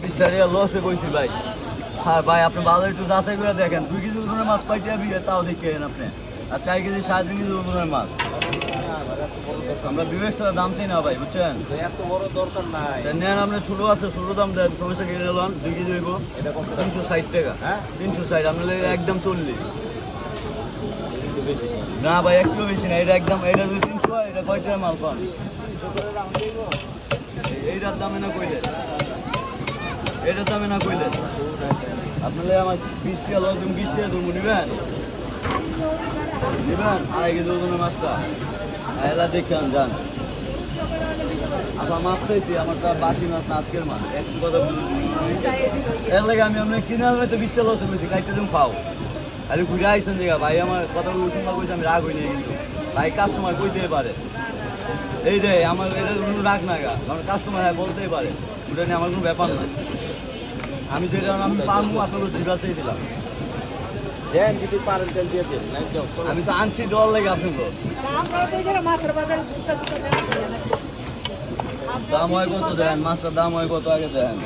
মিস্টারিয়া লসে বইছি ভাই। হ্যাঁ ভাই আপনি ভালো একটু যাচাই করে দেখেন 2 কেজি ওজনের মাছ কয়টা বিয়ে তাও দেখেন আপনি। আর 4 কেজি 3.5 কেজি ওজনের মাছ আমরা বিবেক ছাড়া দাম চাই না ভাই বুঝছেন। এত বড় দরকার নাই। নেন আপনি ছোটো আছে ছোটো দাম দেন 24 কেজি নিলাম 2 কেজি হইব 360 টাকা। হ্যাঁ 360 আপনার একদম 40 না ভাই একটু বেশি না এটা একদম এটা যদি 300 হয় এটা কয় টাকা মাল পান এইটার দামে না কইলে এটার দামে না কইলে আপনাদের আমার 20 টাকা লস তুমি 20 টাকা তুমি নিবেন নিবেন 2.5 কেজি ওজনের মাছটা এলা দেখেন যান। আচ্ছা মাছ চাইছি আমার তো বাসি মাছ না আজকের মাছ একটু কথা এর লাগে আমি আপনার কিনে আনলে তো 20 টাকা লস হয়েছি কাইতে তুমি পাও আরে ঘুরে আইসেন দেখা ভাই আমার কথাগুলো শুনবা কইছে আমি রাগ হইনি কিন্তু ভাই কাস্টমার কইতেই পারে এই রে আমার এটা কোনো রাগ না গা কারণ কাস্টমার হ্যাঁ বলতেই পারে ওটা নিয়ে আমার কোনো ব্যাপার না আমি যেটা আমি পারবো আপনাকে জিজ্ঞাসাই দিলাম দেন যদি পারেন তেল দিয়ে দেন আমি তো আনছি দেওয়ার লাগে আপনাকে দাম হয় কত দেন মাছটার দাম হয় কত আগে দেন